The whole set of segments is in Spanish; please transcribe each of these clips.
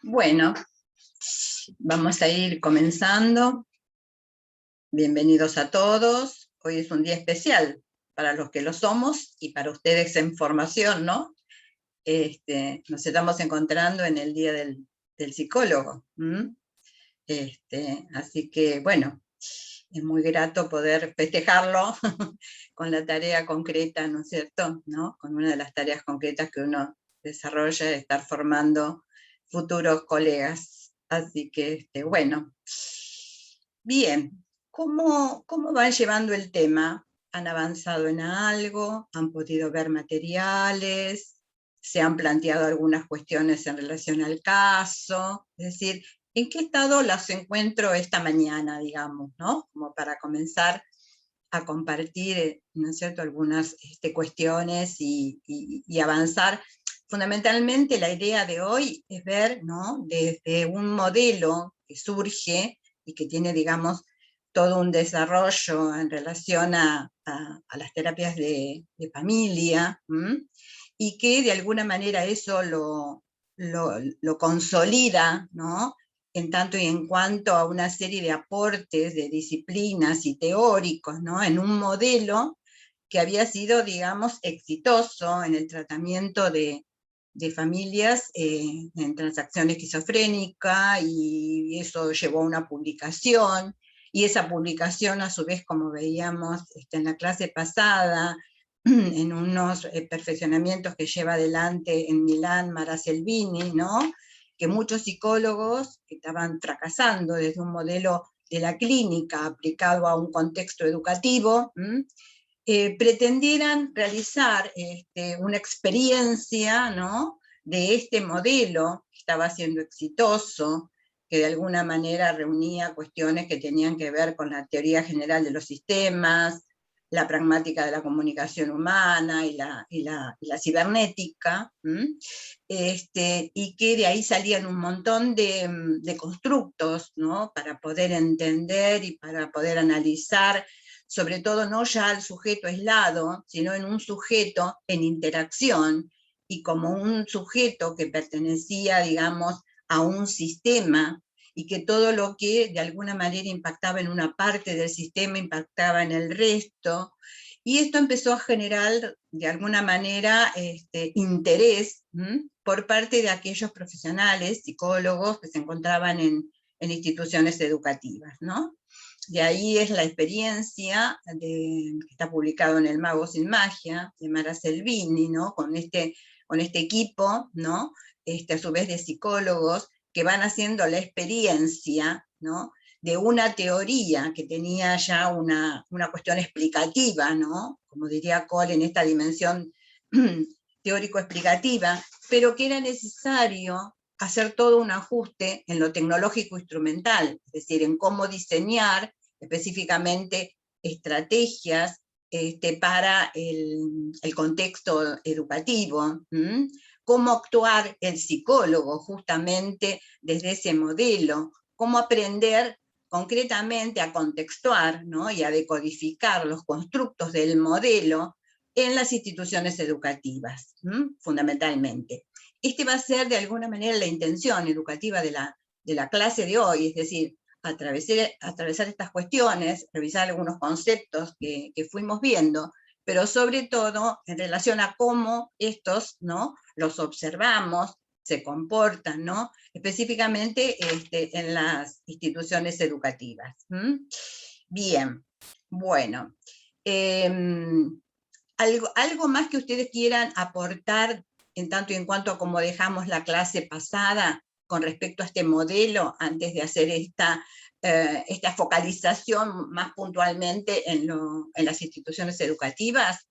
Bueno, vamos a ir comenzando. Bienvenidos a todos. Hoy es un día especial para los que lo somos y para ustedes en formación, ¿no? Nos estamos encontrando en el Día del Psicólogo. Así que, bueno, es muy grato poder festejarlo con la tarea concreta, ¿no es cierto? ¿No? Con una de las tareas concretas que uno desarrolla, estar formando futuros colegas. Así que, bueno, bien, ¿cómo van llevando el tema? ¿Han avanzado en algo? ¿Han podido ver materiales? ¿Se han planteado algunas cuestiones en relación al caso? Es decir, ¿en qué estado las encuentro esta mañana, digamos, ¿no? Como para comenzar a compartir, ¿no es cierto?, algunas cuestiones y avanzar. Fundamentalmente la idea de hoy es ver, ¿no?, desde un modelo que surge y que tiene, digamos, todo un desarrollo en relación a las terapias de familia, y que de alguna manera eso lo consolida, ¿no?, en tanto y en cuanto a una serie de aportes de disciplinas y teóricos, ¿no?, en un modelo que había sido, digamos, exitoso en el tratamiento de familias en transacción esquizofrénica, y eso llevó a una publicación, y esa publicación, a su vez, como veíamos en la clase pasada, en unos perfeccionamientos que lleva adelante en Milán Mara Selvini, ¿no?, que muchos psicólogos que estaban fracasando desde un modelo de la clínica aplicado a un contexto educativo, pretendieran realizar una experiencia, ¿no?, de este modelo que estaba siendo exitoso, que de alguna manera reunía cuestiones que tenían que ver con la teoría general de los sistemas, la pragmática de la comunicación humana y la cibernética, y que de ahí salían un montón de constructos, ¿no?, para poder entender y para poder analizar, sobre todo no ya al sujeto aislado, sino en un sujeto en interacción, y como un sujeto que pertenecía, digamos, a un sistema, y que todo lo que de alguna manera impactaba en una parte del sistema impactaba en el resto, y esto empezó a generar de alguna manera interés por parte de aquellos profesionales, psicólogos que se encontraban en instituciones educativas, ¿no? De ahí es la experiencia que está publicado en El Mago sin Magia, de Mara Selvini, ¿no?, con este equipo, ¿no?, a su vez de psicólogos, que van haciendo la experiencia, ¿no?, de una teoría que tenía ya una cuestión explicativa, ¿no?, como diría Cole, en esta dimensión teórico-explicativa, pero que era necesario hacer todo un ajuste en lo tecnológico instrumental, es decir, en cómo diseñar específicamente estrategias para el contexto educativo, cómo actuar el psicólogo justamente desde ese modelo, cómo aprender concretamente a contextuar, ¿no?, y a decodificar los constructos del modelo en las instituciones educativas, fundamentalmente. Va a ser de alguna manera la intención educativa de la clase de hoy, es decir, atravesar estas cuestiones, revisar algunos conceptos que fuimos viendo, pero sobre todo en relación a cómo estos, ¿no?, los observamos, se comportan, ¿no?, específicamente en las instituciones educativas. Bien, bueno. ¿Algo más que ustedes quieran aportar en tanto y en cuanto a cómo dejamos la clase pasada con respecto a este modelo, antes de hacer esta focalización más puntualmente en las instituciones educativas?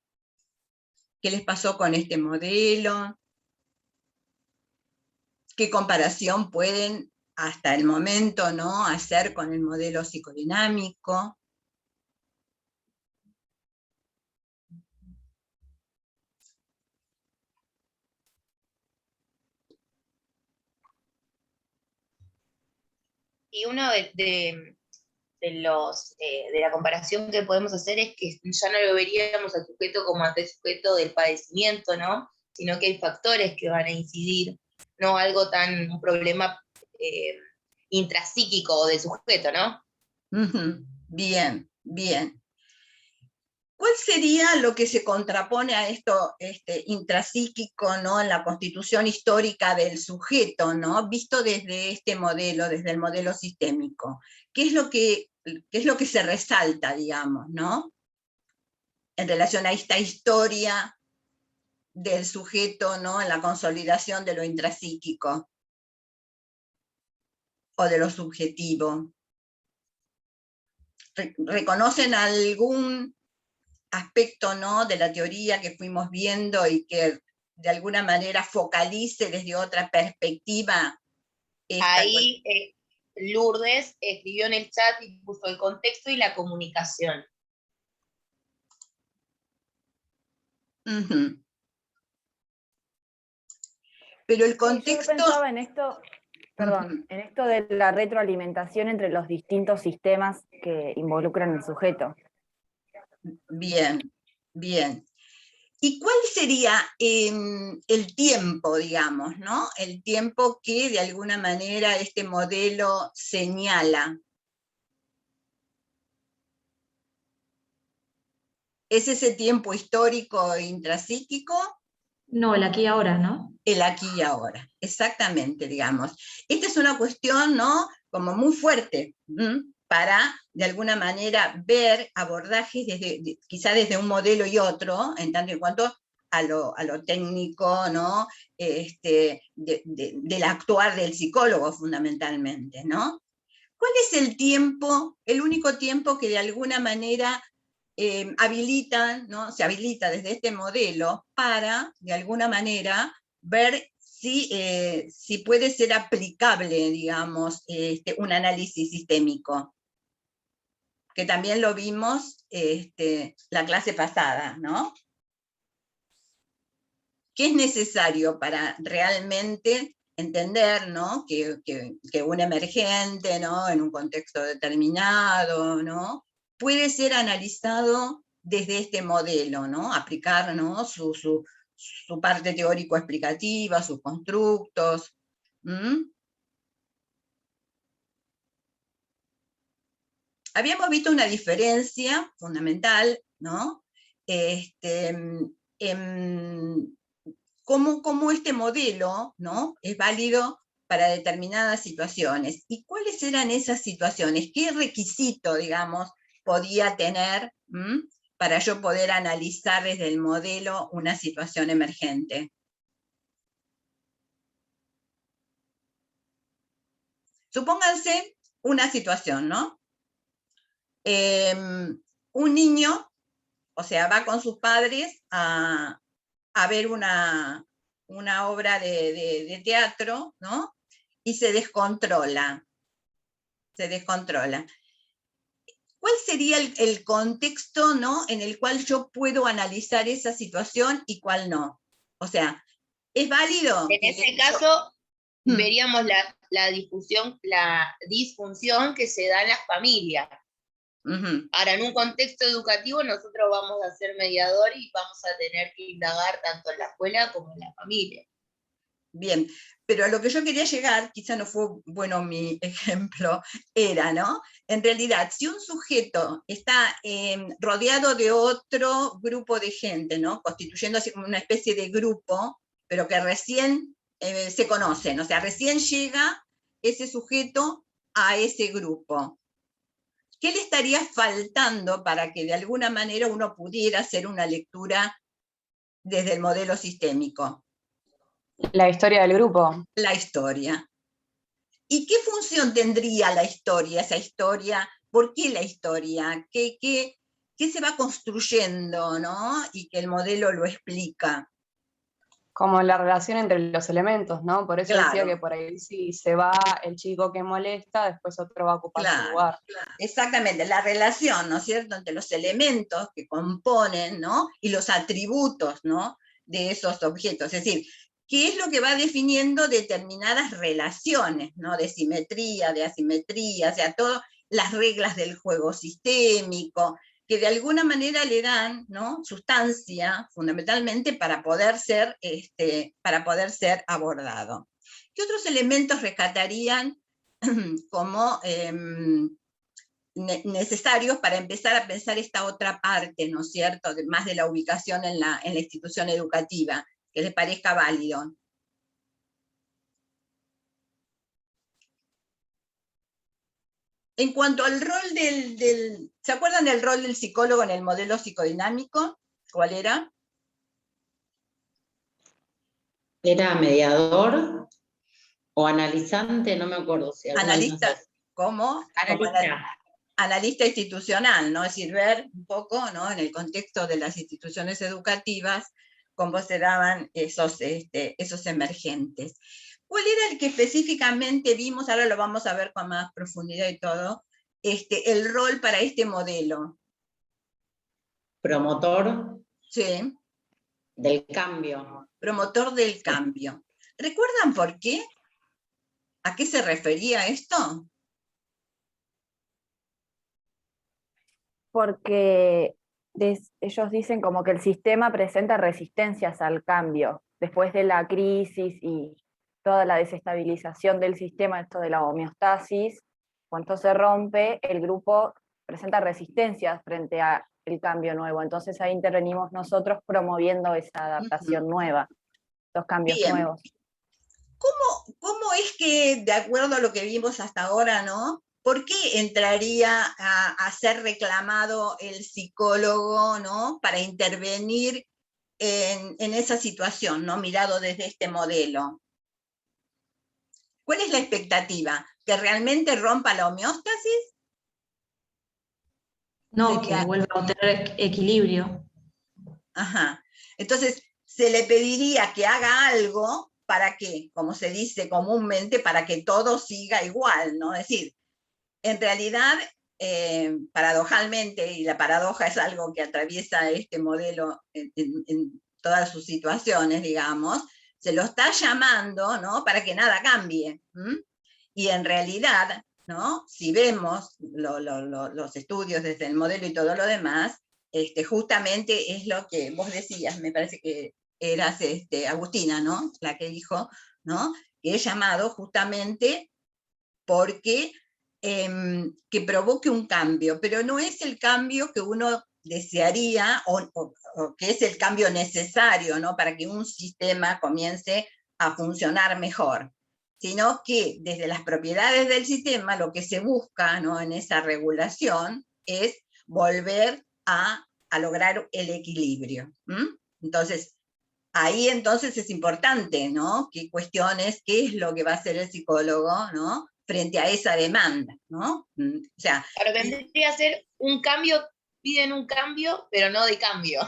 ¿Qué les pasó con este modelo? ¿Qué comparación pueden hasta el momento, ¿no?, hacer con el modelo psicodinámico? Y uno de la comparación que podemos hacer es que ya no lo veríamos al sujeto como aquel sujeto del padecimiento, ¿no?, sino que hay factores que van a incidir no algo tan, un problema intrapsíquico del sujeto, ¿no? Ujú. Bien, bien. ¿Cuál sería lo que se contrapone a esto intrapsíquico, ¿no? En la constitución histórica del sujeto, ¿no? Visto desde este modelo, desde el modelo sistémico. ¿Qué es lo que se resalta, digamos, ¿no? En relación a esta historia del sujeto, ¿no? En la consolidación de lo intrapsíquico o de lo subjetivo. ¿Reconocen algún aspecto, ¿no? De la teoría que fuimos viendo y que de alguna manera focalice desde otra perspectiva esta Ahí Lourdes escribió en el chat y puso el contexto y la comunicación. Uh-huh. Pero el contexto... Sí, yo pensaba en esto, perdón, en esto de la retroalimentación entre los distintos sistemas que involucran al sujeto. Bien, bien. ¿Y cuál sería el tiempo, digamos, ¿no? El tiempo que de alguna manera este modelo señala. ¿Es ese tiempo histórico e intrapsíquico? No, el aquí y ahora, ¿no? El aquí y ahora, exactamente, digamos. Esta es una cuestión, ¿no? Como muy fuerte, para, de alguna manera, ver abordajes quizá desde un modelo y otro, en tanto en cuanto a lo técnico, ¿no? Del actuar del psicólogo, fundamentalmente, ¿no? ¿Cuál es el tiempo, el único tiempo que de alguna manera habilita, ¿no? Se habilita desde este modelo para, de alguna manera, ver si puede ser aplicable, digamos, un análisis sistémico, que también lo vimos la clase pasada, ¿no? ¿Qué es necesario para realmente entender, ¿no? que un emergente, ¿no? En un contexto determinado, ¿no? Puede ser analizado desde este modelo, ¿no? Aplicar, ¿no? su parte teórico-explicativa, sus constructos. Habíamos visto una diferencia fundamental, ¿no? Cómo este modelo, ¿no? Es válido para determinadas situaciones. ¿Y cuáles eran esas situaciones? ¿Qué requisito, digamos, podía tener para yo poder analizar desde el modelo una situación emergente? Supónganse una situación, ¿no? Un niño, o sea, va con sus padres a ver una obra de teatro, ¿no? Y se descontrola. ¿Cuál sería el contexto, ¿no? En el cual yo puedo analizar esa situación y cuál no? O sea, ¿es válido? En ese caso, veríamos la disfunción que se da en las familias. Ahora, en un contexto educativo, nosotros vamos a ser mediadores y vamos a tener que indagar tanto en la escuela como en la familia. Bien, pero a lo que yo quería llegar, quizá no fue bueno mi ejemplo, era, ¿no? En realidad, si un sujeto está rodeado de otro grupo de gente, ¿no? Constituyendo así como una especie de grupo, pero que recién se conocen, o sea, recién llega ese sujeto a ese grupo. ¿Qué le estaría faltando para que de alguna manera uno pudiera hacer una lectura desde el modelo sistémico? La historia del grupo. La historia. ¿Y qué función tendría la historia, esa historia? ¿Por qué la historia? ¿Qué se va construyendo, ¿no? Y que el modelo lo explica. Como la relación entre los elementos, ¿no? Por eso Claro. decía que por ahí si se va el chico que molesta, después otro va a ocupar su lugar. Claro. Exactamente, la relación, ¿no es cierto?, entre los elementos que componen, ¿no? Y los atributos, ¿no? De esos objetos. Es decir, ¿qué es lo que va definiendo determinadas relaciones, ¿no? De simetría, de asimetría, o sea, todas las reglas del juego sistémico, que de alguna manera le dan, ¿no? Sustancia, fundamentalmente, para poder ser abordado. ¿Qué otros elementos rescatarían como necesarios para empezar a pensar esta otra parte, ¿no es cierto?, más de la ubicación en la institución educativa, que les parezca válido? En cuanto al rol ¿se acuerdan del rol del psicólogo en el modelo psicodinámico? ¿Cuál era? ¿Era mediador o analizante? No me acuerdo si Analista, ¿cómo? Analista. Analista institucional, ¿no? Es decir, ver un poco, ¿no?, en el contexto de las instituciones educativas, cómo se daban esos emergentes. ¿Cuál era el que específicamente vimos? Ahora lo vamos a ver con más profundidad y todo, el rol para este modelo. Promotor. Sí. Del cambio. Promotor del cambio. ¿Recuerdan por qué? ¿A qué se refería esto? Porque ellos dicen como que el sistema presenta resistencias al cambio. Después de la crisis y toda la desestabilización del sistema, esto de la homeostasis, cuando se rompe, el grupo presenta resistencias frente al cambio nuevo. Entonces ahí intervenimos nosotros promoviendo esa adaptación nueva, los cambios nuevos. ¿Cómo es que, de acuerdo a lo que vimos hasta ahora, ¿no?, ¿por qué entraría a ser reclamado el psicólogo, ¿no?, para intervenir en esa situación, ¿no?, mirado desde este modelo? ¿Cuál es la expectativa? ¿Que realmente rompa la homeostasis? No, que vuelva a tener equilibrio. Ajá. Entonces, se le pediría que haga algo para que, como se dice comúnmente, para que todo siga igual, ¿no? Es decir, en realidad, paradojalmente, y la paradoja es algo que atraviesa este modelo en todas sus situaciones, digamos, se lo está llamando, ¿no?, para que nada cambie. Y en realidad, ¿no?, si vemos los estudios desde el modelo y todo lo demás, justamente es lo que vos decías, me parece que eras Agustina, ¿no?, la que dijo, ¿no?, que es llamado justamente porque que provoque un cambio, pero no es el cambio que uno desearía o que es el cambio necesario, ¿no?, para que un sistema comience a funcionar mejor, sino que desde las propiedades del sistema lo que se busca, ¿no?, en esa regulación es volver a lograr el equilibrio. Entonces, ahí entonces es importante, ¿no?, que cuestiones qué es lo que va a hacer el psicólogo, ¿no?, frente a esa demanda, ¿no? O sea, pero vendría a ser un cambio, piden un cambio, pero no de cambio.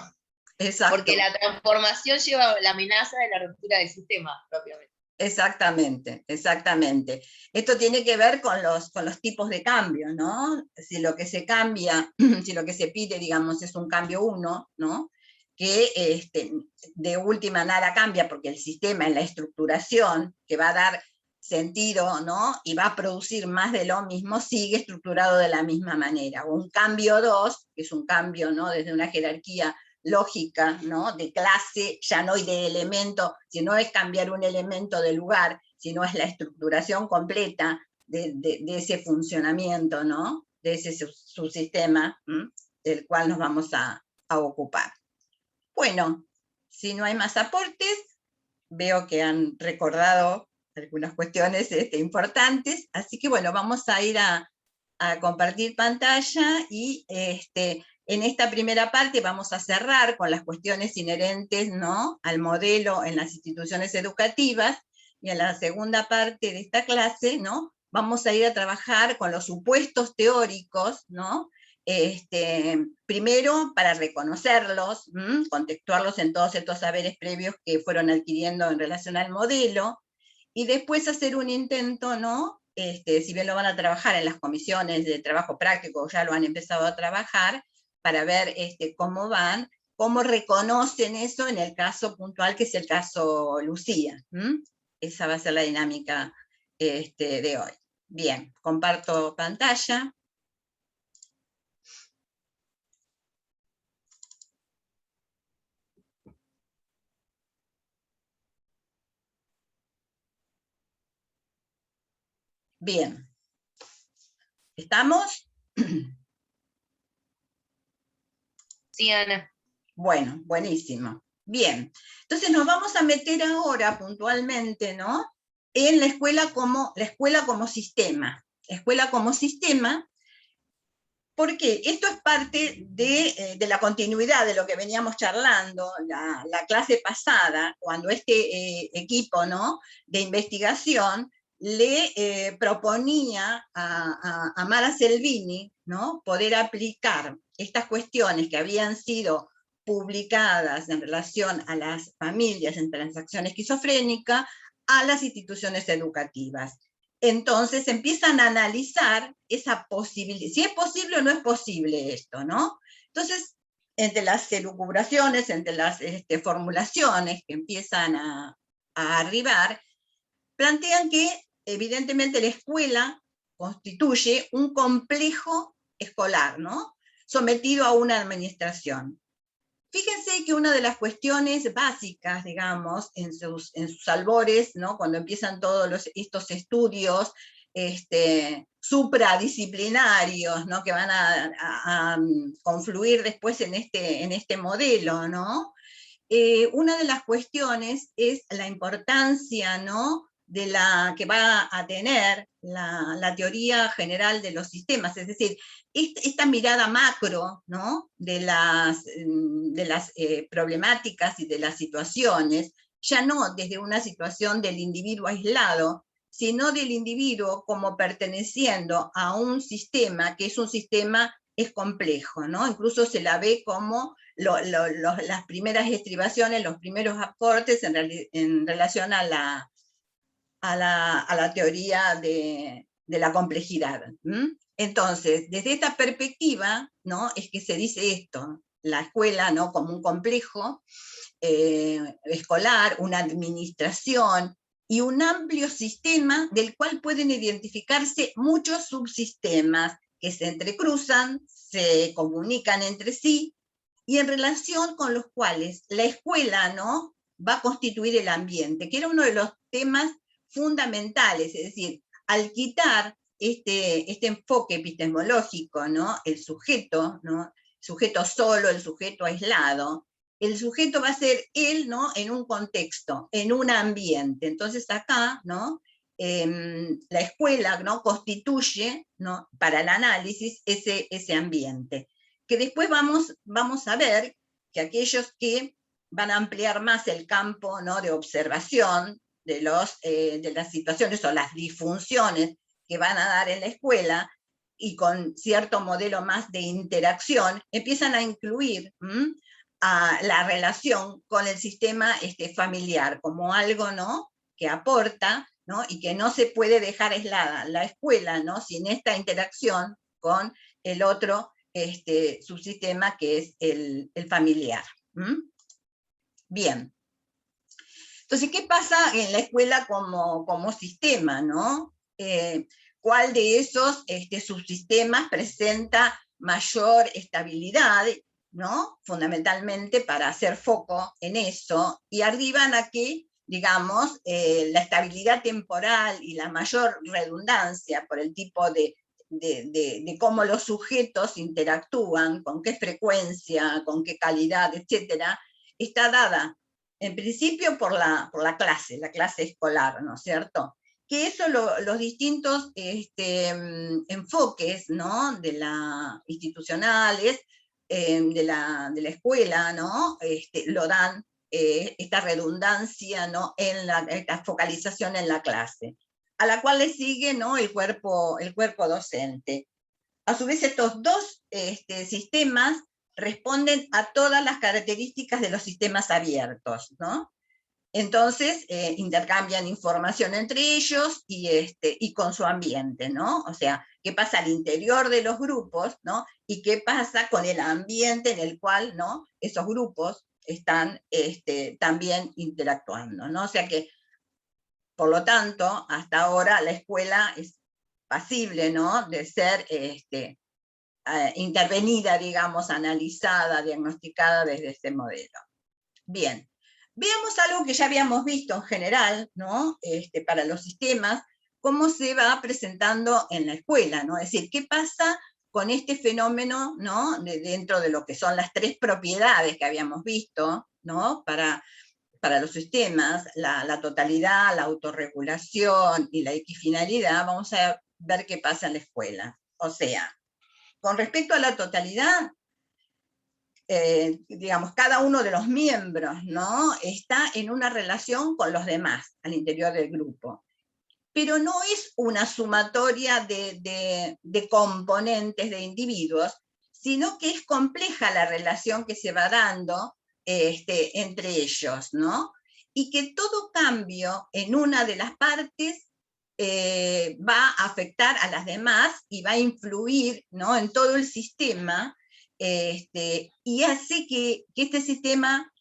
Exacto. Porque la transformación lleva la amenaza de la ruptura del sistema, propiamente. Exactamente, exactamente. Esto tiene que ver con los tipos de cambio, ¿no? Si lo que se cambia, si lo que se pide, digamos, es un cambio uno, ¿no?, que de última nada cambia porque el sistema en la estructuración que va a dar sentido, ¿no?, y va a producir más de lo mismo, sigue estructurado de la misma manera. O un cambio 2, que es un cambio, ¿no?, desde una jerarquía lógica, ¿no?, de clase, ya no y de elemento, si no es cambiar un elemento de lugar, sino es la estructuración completa de ese funcionamiento, ¿no?, de ese subsistema del cual nos vamos a ocupar. Bueno, si no hay más aportes, veo que han recordado algunas cuestiones importantes, así que bueno, vamos a ir a compartir pantalla y en esta primera parte vamos a cerrar con las cuestiones inherentes, ¿no?, al modelo en las instituciones educativas, y en la segunda parte de esta clase, ¿no?, vamos a ir a trabajar con los supuestos teóricos, ¿no?, primero para reconocerlos, contextuarlos en todos estos saberes previos que fueron adquiriendo en relación al modelo, y después hacer un intento, ¿no?, si bien lo van a trabajar en las comisiones de trabajo práctico, ya lo han empezado a trabajar, para ver cómo van, cómo reconocen eso en el caso puntual, que es el caso Lucía. Esa va a ser la dinámica de hoy. Bien, comparto pantalla. Bien. ¿Estamos? Sí, Ana. Bueno, buenísimo. Bien. Entonces nos vamos a meter ahora puntualmente, ¿no?, en la escuela como sistema. Escuela como sistema, porque esto es parte de la continuidad de lo que veníamos charlando la clase pasada, cuando este equipo, ¿no?, de investigación le proponía a Mara Selvini, ¿no?, poder aplicar estas cuestiones que habían sido publicadas en relación a las familias en transacción esquizofrénica a las instituciones educativas. Entonces empiezan a analizar esa posibilidad, si es posible o no es posible esto, ¿no? Entonces, entre las elucubraciones, entre las formulaciones que empiezan a arribar, plantean que evidentemente la escuela constituye un complejo escolar, ¿no?, sometido a una administración. Fíjense que una de las cuestiones básicas, digamos, en sus albores, ¿no?, cuando empiezan todos estos estudios supradisciplinarios, ¿no?, que van a confluir después en este modelo, ¿no?, una de las cuestiones es la importancia, ¿no?, de la que va a tener la teoría general de los sistemas, es decir, esta mirada macro, ¿no?, de las problemáticas y de las situaciones, ya no desde una situación del individuo aislado, sino del individuo como perteneciendo a un sistema que es un sistema es complejo, ¿no? Incluso se la ve como las primeras estribaciones, los primeros aportes en relación a la teoría de la complejidad. Entonces, desde esta perspectiva, ¿no?, es que se dice esto, la escuela, ¿no?, como un complejo escolar, una administración y un amplio sistema del cual pueden identificarse muchos subsistemas que se entrecruzan, se comunican entre sí, y en relación con los cuales la escuela, ¿no?, va a constituir el ambiente, que era uno de los temas fundamentales, es decir, al quitar este enfoque epistemológico, ¿no?, el sujeto, ¿no?, sujeto solo, el sujeto aislado, el sujeto va a ser él, ¿no?, en un contexto, en un ambiente. Entonces acá, ¿no?, la escuela, ¿no?, constituye, ¿no?, para el análisis ese ambiente, que después vamos a ver que aquellos que van a ampliar más el campo, ¿no?, de observación de las situaciones o las disfunciones que van a dar en la escuela, y con cierto modelo más de interacción, empiezan a incluir a la relación con el sistema familiar como algo, ¿no?, que aporta, ¿no?, y que no se puede dejar aislada la escuela, ¿no?, sin esta interacción con el otro subsistema que es el familiar. Bien. Entonces, ¿qué pasa en la escuela como sistema, ¿no? ¿Cuál de esos subsistemas presenta mayor estabilidad, ¿no?, fundamentalmente para hacer foco en eso, y arriban a que, digamos, la estabilidad temporal y la mayor redundancia por el tipo de cómo los sujetos interactúan, con qué frecuencia, con qué calidad, etcétera, está dada en principio por la clase escolar, ¿no es cierto? Que eso los distintos enfoques, ¿no?, institucionales, de la escuela, ¿no?, lo dan esta redundancia, ¿no?, esta focalización en la clase, a la cual le sigue, ¿no?, el cuerpo docente. A su vez, estos dos sistemas responden a todas las características de los sistemas abiertos, ¿no? Entonces, intercambian información entre ellos y con su ambiente, ¿no? O sea, qué pasa al interior de los grupos, ¿no?, y qué pasa con el ambiente en el cual, ¿no?, esos grupos están también interactuando, ¿no? O sea que, por lo tanto, hasta ahora la escuela es pasible, ¿no?, de ser intervenida, digamos, analizada, diagnosticada desde este modelo. Bien, veamos algo que ya habíamos visto en general, ¿no?, para los sistemas, cómo se va presentando en la escuela, ¿no? Es decir, ¿qué pasa con este fenómeno, ¿no? Dentro de lo que son las 3 propiedades que habíamos visto, ¿no? Para los sistemas, la totalidad, la autorregulación y la equifinalidad, vamos a ver qué pasa en la escuela. O sea, con respecto a la totalidad, digamos, cada uno de los miembros, ¿no? Está en una relación con los demás al interior del grupo. Pero no es una sumatoria de componentes de individuos, sino que es compleja la relación que se va dando entre ellos, ¿no? Y que todo cambio en una de las partes va a afectar a las demás y va a influir, ¿no? En todo el sistema, y hace que este sistema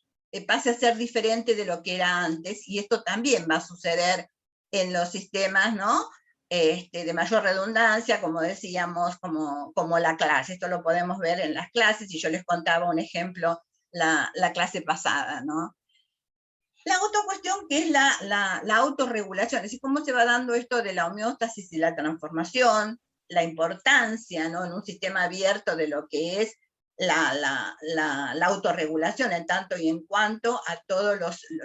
pase a ser diferente de lo que era antes, y esto también va a suceder en los sistemas, ¿no? De mayor redundancia, como decíamos, como la clase. Esto lo podemos ver en las clases, y yo les contaba un ejemplo la clase pasada, ¿no? La otra cuestión que es la autorregulación, es decir, cómo se va dando esto de la homeostasis y la transformación, la importancia, ¿no? En un sistema abierto de lo que es la autorregulación en tanto y en cuanto a todos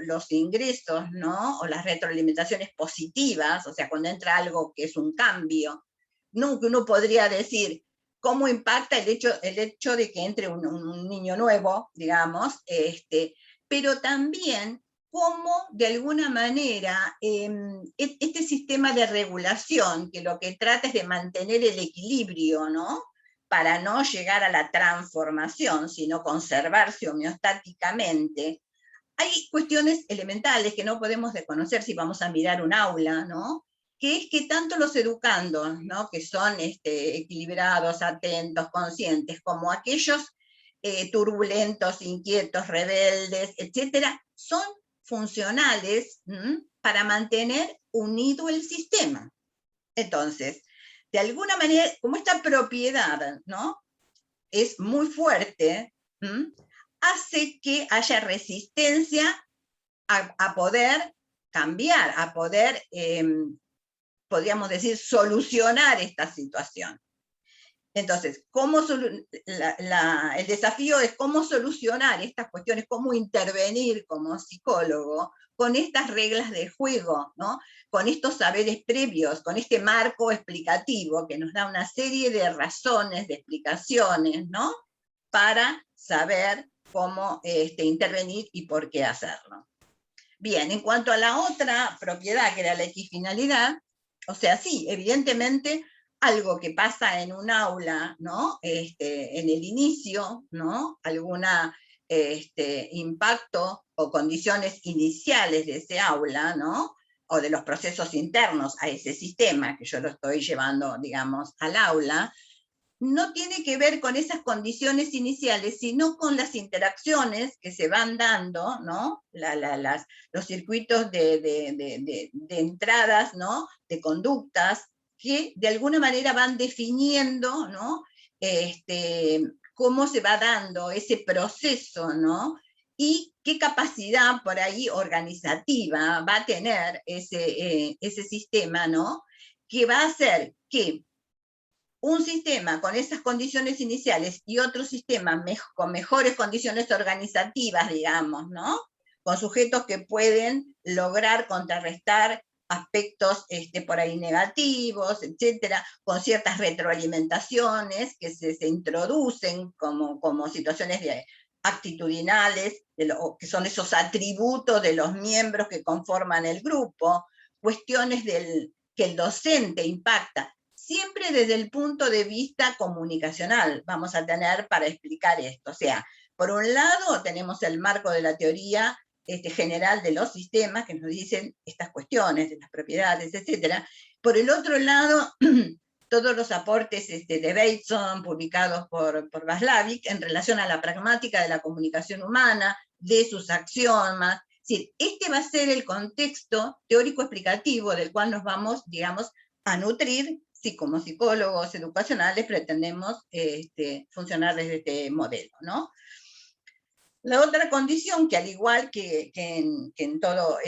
los ingresos, ¿no? O las retroalimentaciones positivas, o sea, cuando entra algo que es un cambio, uno podría decir cómo impacta el hecho de que entre un niño nuevo, digamos, pero también cómo de alguna manera este sistema de regulación, que lo que trata es de mantener el equilibrio, ¿no? Para no llegar a la transformación, sino conservarse homeostáticamente, hay cuestiones elementales que no podemos desconocer si vamos a mirar un aula, ¿no? Que es que tanto los educandos, ¿no? Que son equilibrados, atentos, conscientes, como aquellos turbulentos, inquietos, rebeldes, etcétera, son funcionales para mantener unido el sistema. Entonces, de alguna manera, como esta propiedad, ¿no? Es muy fuerte, hace que haya resistencia a poder cambiar, a poder, podríamos decir, solucionar esta situación. Entonces, el desafío es cómo solucionar estas cuestiones, cómo intervenir como psicólogo con estas reglas de juego, ¿no? Con estos saberes previos, con este marco explicativo que nos da una serie de razones, de explicaciones, ¿no? Para saber cómo intervenir y por qué hacerlo. Bien, en cuanto a la otra propiedad, que era la equifinalidad, o sea, sí, evidentemente algo que pasa en un aula, ¿no? En el inicio, ¿no? Algún impacto o condiciones iniciales de ese aula, ¿no? O de los procesos internos a ese sistema, que yo lo estoy llevando, digamos, al aula, no tiene que ver con esas condiciones iniciales, sino con las interacciones que se van dando, ¿no? Los circuitos de entradas, ¿no? De conductas, que de alguna manera van definiendo, ¿no? Cómo se va dando ese proceso, ¿no? Y qué capacidad por ahí organizativa va a tener ese sistema, ¿no? Que va a hacer que un sistema con esas condiciones iniciales y otro sistema con mejores condiciones organizativas, digamos, ¿no? Con sujetos que pueden lograr contrarrestar aspectos por ahí negativos, etcétera, con ciertas retroalimentaciones que se introducen como situaciones actitudinales, que son esos atributos de los miembros que conforman el grupo, cuestiones que el docente impacta, siempre desde el punto de vista comunicacional vamos a tener para explicar esto. O sea, por un lado tenemos el marco de la teoría general de los sistemas, que nos dicen estas cuestiones de las propiedades, etc. Por el otro lado, todos los aportes de Bateson, publicados por Václavic, en relación a la pragmática de la comunicación humana, de sus axiomas. Es decir, este va a ser el contexto teórico-explicativo del cual nos vamos, digamos, a nutrir si como psicólogos educacionales pretendemos funcionar desde este modelo, ¿no? La otra condición, que al igual que en todo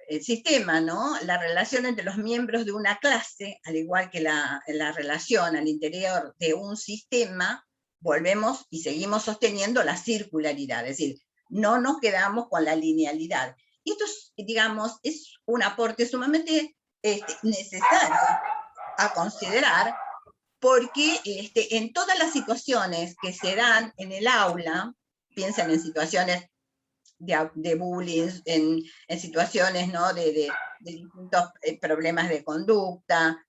el sistema, ¿no? La relación entre los miembros de una clase, al igual que la relación al interior de un sistema, volvemos y seguimos sosteniendo la circularidad, es decir, no nos quedamos con la linealidad. Y esto, digamos, es un aporte sumamente necesario a considerar, porque en todas las situaciones que se dan en el aula, piensen en situaciones de bullying, en situaciones, ¿no? de distintos problemas de conducta,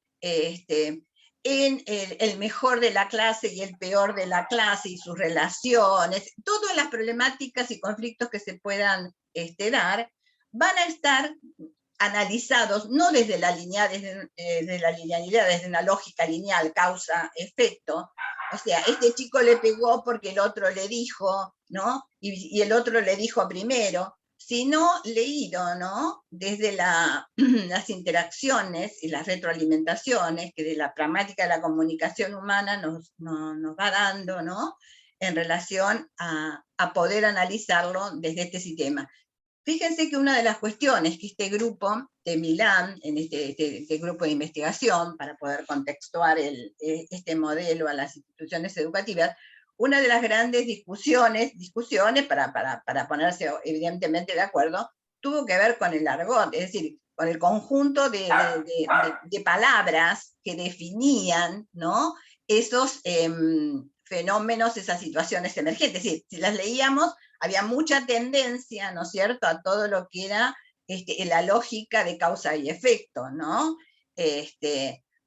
en el mejor de la clase y el peor de la clase y sus relaciones, todas las problemáticas y conflictos que se puedan dar, van a estar analizados no desde la linealidad, desde una lógica lineal, causa-efecto. O sea, este chico le pegó porque el otro le dijo, ¿no? Y el otro le dijo primero, sino leído, ¿no? Desde las interacciones y las retroalimentaciones que de la pragmática de la comunicación humana nos va dando, ¿no? En relación a poder analizarlo desde este sistema. Fíjense que una de las cuestiones que este grupo de Milán, en este grupo de investigación, para poder contextuar este modelo a las instituciones educativas, una de las grandes discusiones para ponerse evidentemente de acuerdo, tuvo que ver con el argot, es decir, con el conjunto de palabras que definían, ¿no? Esos fenómenos, esas situaciones emergentes. Es decir, si las leíamos, había mucha tendencia, ¿no es cierto?, a todo lo que era la lógica de causa y efecto, ¿no?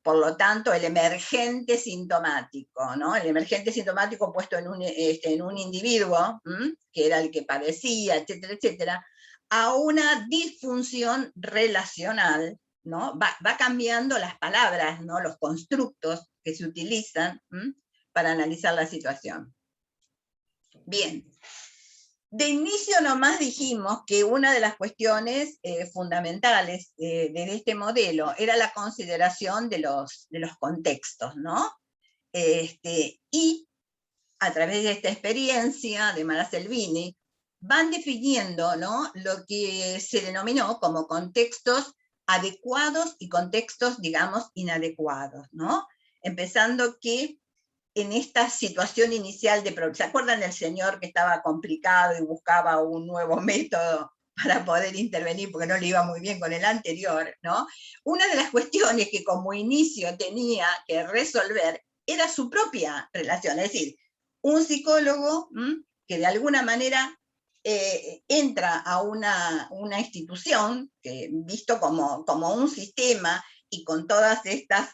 Por lo tanto, el emergente sintomático, ¿no? El emergente sintomático puesto en un individuo, que era el que padecía, etcétera, etcétera, a una disfunción relacional, ¿no? Va cambiando las palabras, ¿no? Los constructos que se utilizan para analizar la situación. Bien. De inicio nomás dijimos que una de las cuestiones fundamentales de este modelo era la consideración de los contextos, ¿no? Y a través de esta experiencia de Mara Selvini, van definiendo, ¿no?, lo que se denominó como contextos adecuados y contextos, digamos, inadecuados, ¿no? Empezando que en esta situación inicial ¿se acuerdan del señor que estaba complicado y buscaba un nuevo método para poder intervenir porque no le iba muy bien con el anterior, ¿no? Una de las cuestiones que como inicio tenía que resolver era su propia relación, es decir, un psicólogo que de alguna manera entra a una institución que, visto como un sistema y con todas estas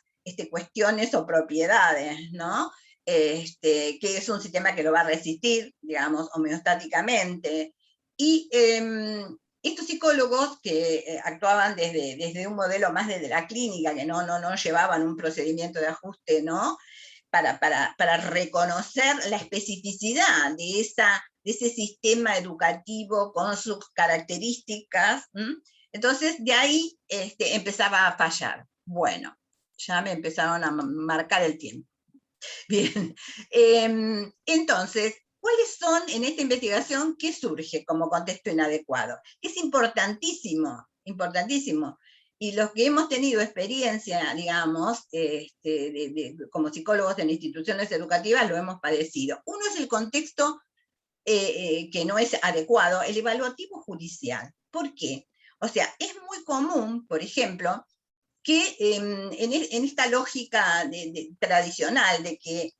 cuestiones o propiedades, ¿no? Que es un sistema que lo va a resistir, digamos, homeostáticamente. Y estos psicólogos que actuaban desde un modelo más desde la clínica, que no llevaban un procedimiento de ajuste, ¿no?, para reconocer la especificidad de ese sistema educativo con sus características. Entonces, de ahí empezaba a fallar. Bueno, ya me empezaron a marcar el tiempo. Bien, entonces, ¿cuáles son en esta investigación qué surge como contexto inadecuado? Es importantísimo, importantísimo. Y los que hemos tenido experiencia, digamos, como psicólogos en instituciones educativas, lo hemos padecido. Uno es el contexto que no es adecuado, el evaluativo judicial. ¿Por qué? O sea, es muy común, por ejemplo, que en esta lógica tradicional de que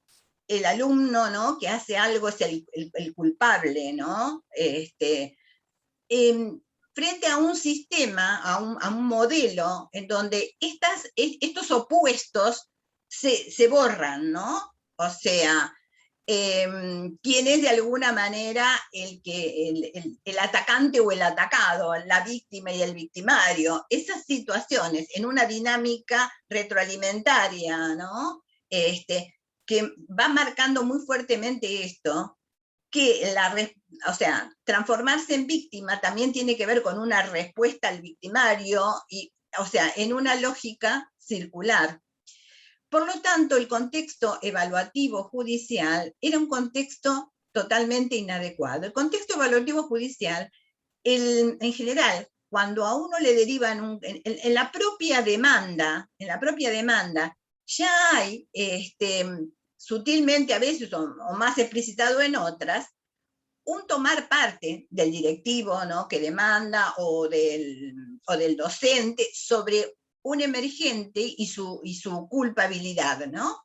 el alumno, ¿no?, que hace algo es el culpable, ¿no? Frente a un sistema, a un modelo, en donde estos opuestos se borran, ¿no? O sea, quién es de alguna manera el atacante o el atacado, la víctima y el victimario, esas situaciones en una dinámica retroalimentaria, ¿no? Que va marcando muy fuertemente esto, que transformarse en víctima también tiene que ver con una respuesta al victimario, o sea, en una lógica circular. Por lo tanto, el contexto evaluativo judicial era un contexto totalmente inadecuado. El contexto evaluativo judicial, en general, cuando a uno le derivan en la propia demanda, ya hay sutilmente a veces, o más explicitado en otras, un tomar parte del directivo, ¿no?, que demanda, o del docente, sobre un emergente y su culpabilidad, ¿no?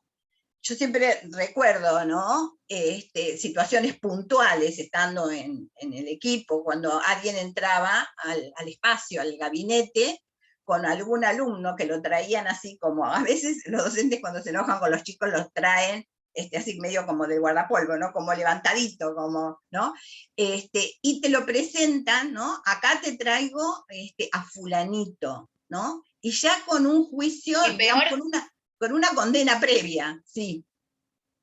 Yo siempre recuerdo, ¿no?, situaciones puntuales estando en el equipo, cuando alguien entraba al espacio, al gabinete, con algún alumno que lo traían así como, a veces los docentes cuando se enojan con los chicos los traen así medio como de guardapolvo, ¿no?, como levantadito, como, ¿no? Y te lo presentan, ¿no? Acá te traigo a fulanito, ¿no? Y ya con un juicio, digamos, con una condena previa, sí.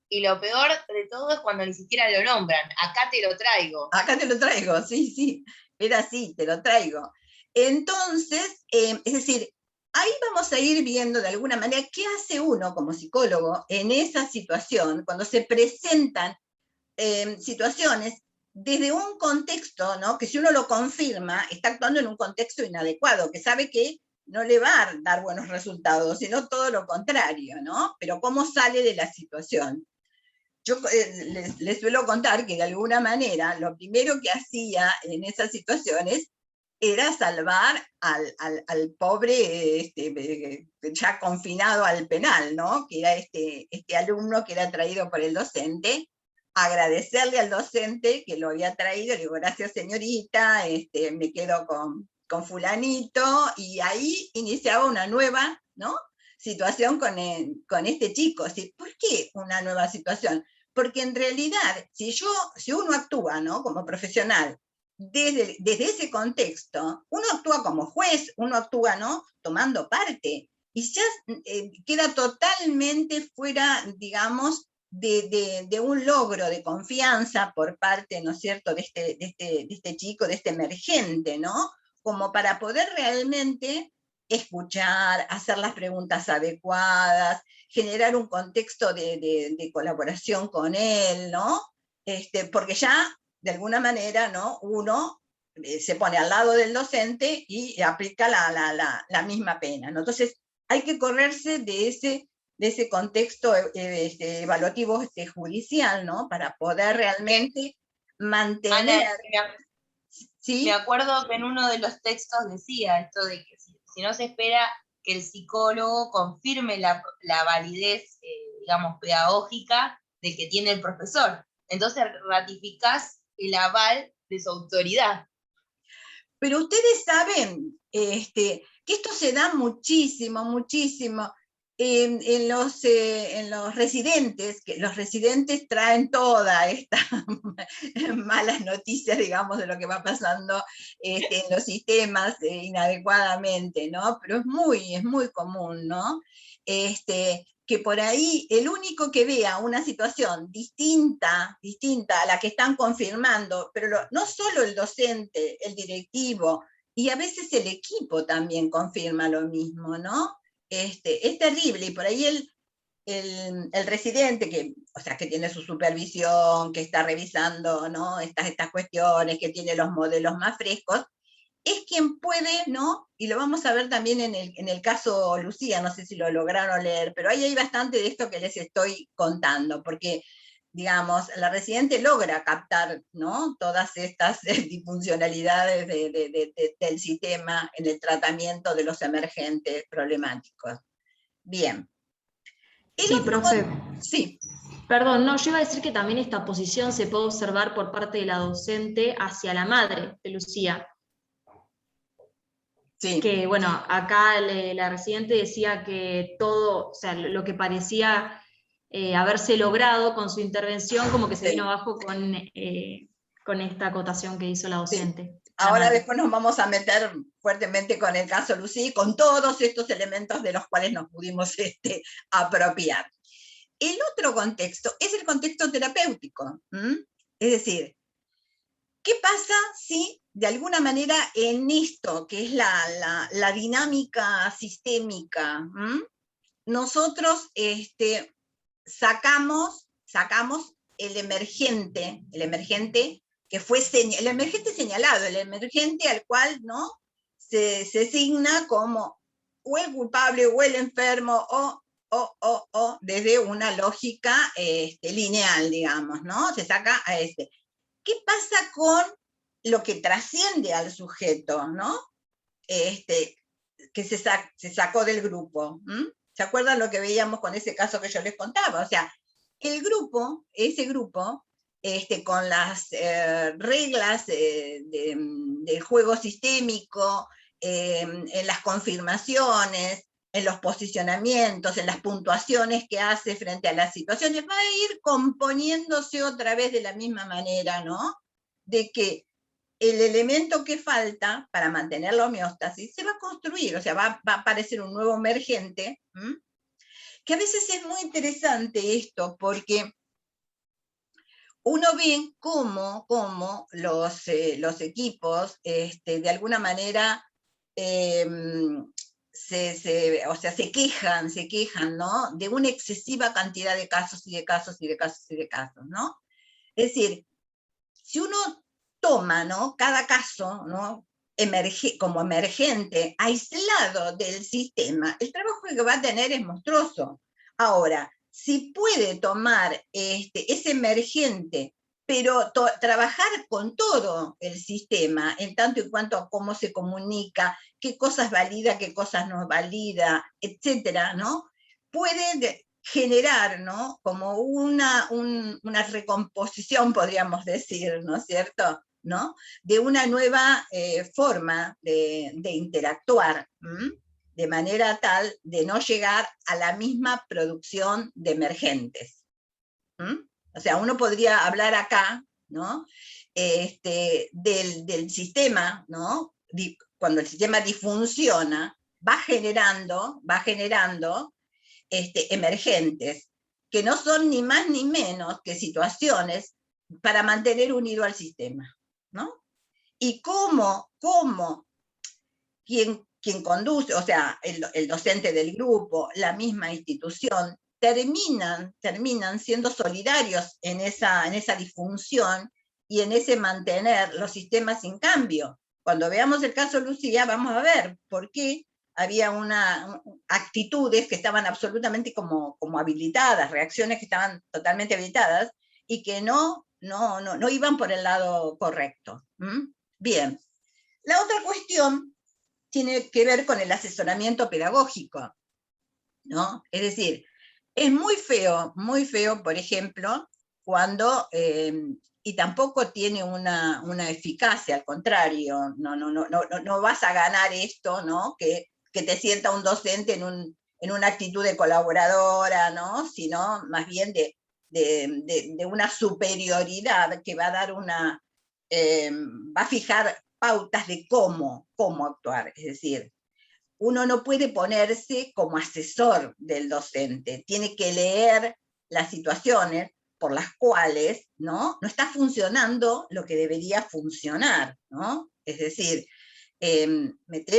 Y lo peor de todo es cuando ni siquiera lo nombran. Acá te lo traigo. Acá te lo traigo, sí, sí. Era así, te lo traigo. Entonces, es decir, ahí vamos a ir viendo de alguna manera qué hace uno como psicólogo en esa situación, cuando se presentan situaciones desde un contexto, ¿no?, que si uno lo confirma, está actuando en un contexto inadecuado, que sabe que no le va a dar buenos resultados, sino todo lo contrario, ¿no? Pero ¿cómo sale de la situación? Yo les suelo contar que de alguna manera lo primero que hacía en esas situaciones era salvar al pobre ya confinado al penal, ¿no?, que era este alumno que era traído por el docente, agradecerle al docente que lo había traído, le digo, gracias señorita, me quedo con fulanito, y ahí iniciaba una nueva, ¿no?, situación con este chico. ¿Por qué una nueva situación? Porque en realidad, si uno actúa, ¿no?, como profesional, desde ese contexto, uno actúa como juez, uno actúa, ¿no?, tomando parte, y ya queda totalmente fuera, digamos, de un logro de confianza por parte, ¿no es cierto?, de este chico, de este emergente, ¿no?, como para poder realmente escuchar, hacer las preguntas adecuadas, generar un contexto de colaboración con él, ¿no? Porque ya, de alguna manera, ¿no?, uno se pone al lado del docente y aplica la misma pena, ¿no? Entonces, hay que correrse de ese contexto evaluativo judicial, ¿no?, para poder realmente mantener... Ana, ¿sí? Me acuerdo que en uno de los textos decía esto de que si no se espera que el psicólogo confirme la validez, digamos, pedagógica de que tiene el profesor. Entonces ratificás el aval de su autoridad. Pero ustedes saben que esto se da muchísimo, muchísimo en los residentes, que los residentes traen toda esta malas noticias, digamos, de lo que va pasando en los sistemas inadecuadamente, ¿no? Pero es muy común, ¿no? Que por ahí el único que vea una situación distinta a la que están confirmando, pero no solo el docente, el directivo, y a veces el equipo también confirma lo mismo, ¿no? Es terrible, y por ahí el residente, que tiene su supervisión, que está revisando, ¿no?, estas cuestiones, que tiene los modelos más frescos, es quien puede, ¿no? Y lo vamos a ver también en el caso Lucía, no sé si lo lograron leer, pero ahí hay bastante de esto que les estoy contando, porque, digamos, la residente logra captar, ¿no?, todas estas disfuncionalidades del sistema en el tratamiento de los emergentes problemáticos. Bien. Sí, profe. Sí. Perdón, no, yo iba a decir que también esta posición se puede observar por parte de la docente hacia la madre de Lucía. Sí. Que bueno, acá la residente decía que todo, o sea, lo que parecía haberse logrado con su intervención, como que se vino abajo con esta acotación que hizo la docente. Sí. Ahora después nos vamos a meter fuertemente con el caso Lucía, con todos estos elementos de los cuales nos pudimos apropiar. El otro contexto es el contexto terapéutico. Es decir, ¿qué pasa si de alguna manera en esto, que es la dinámica sistémica, nosotros sacamos el emergente que fue el emergente señalado, el emergente al cual, ¿no?, se asigna como o el culpable o el enfermo o desde una lógica lineal, digamos, ¿no? Se saca a este. ¿Qué pasa con lo que trasciende al sujeto, ¿no? Que se sacó del grupo. ¿Se acuerdan lo que veíamos con ese caso que yo les contaba? O sea, el grupo, ese grupo, con las reglas del juego sistémico, en las confirmaciones, en los posicionamientos, en las puntuaciones que hace frente a las situaciones, va a ir componiéndose otra vez de la misma manera, ¿no? De que el elemento que falta para mantener la homeostasis se va a construir, o sea, va a aparecer un nuevo emergente, que a veces es muy interesante esto, porque uno ve cómo los equipos, de alguna manera, se quejan, ¿no? De una excesiva cantidad de casos y de casos y de casos y de casos, ¿no? Es decir, si uno toma, ¿no? Cada caso, ¿no? Como emergente, aislado del sistema, el trabajo que va a tener es monstruoso. Ahora, si puede tomar ese emergente, pero trabajar con todo el sistema, en tanto y cuanto a cómo se comunica, qué cosas valida, qué cosas no valida, etcétera, ¿no? Puede generar, ¿no? Como una recomposición, podríamos decir, ¿no es cierto? ¿No? De una nueva forma de interactuar, de manera tal de no llegar a la misma producción de emergentes. O sea, uno podría hablar acá, ¿no? Del sistema, ¿no? Cuando el sistema disfunciona, va generando emergentes, que no son ni más ni menos que situaciones para mantener unido al sistema, ¿no? Y cómo quien conduce, o sea, el docente del grupo, la misma institución, terminan siendo solidarios en esa disfunción y en ese mantener los sistemas sin cambio. Cuando veamos el caso Lucía, vamos a ver por qué había actitudes que estaban absolutamente como habilitadas, reacciones que estaban totalmente habilitadas y que no iban por el lado correcto. Bien. La otra cuestión tiene que ver con el asesoramiento pedagógico, ¿no? Es decir, es muy feo, por ejemplo, cuando, y tampoco tiene una eficacia, al contrario, no vas a ganar esto, ¿no? Que te sienta un docente en una actitud de colaboradora, ¿no? Sino más bien de una superioridad que va a dar va a fijar pautas de cómo actuar, es decir, uno no puede ponerse como asesor del docente, tiene que leer las situaciones por las cuales no está funcionando lo que debería funcionar, ¿no? Es decir, meter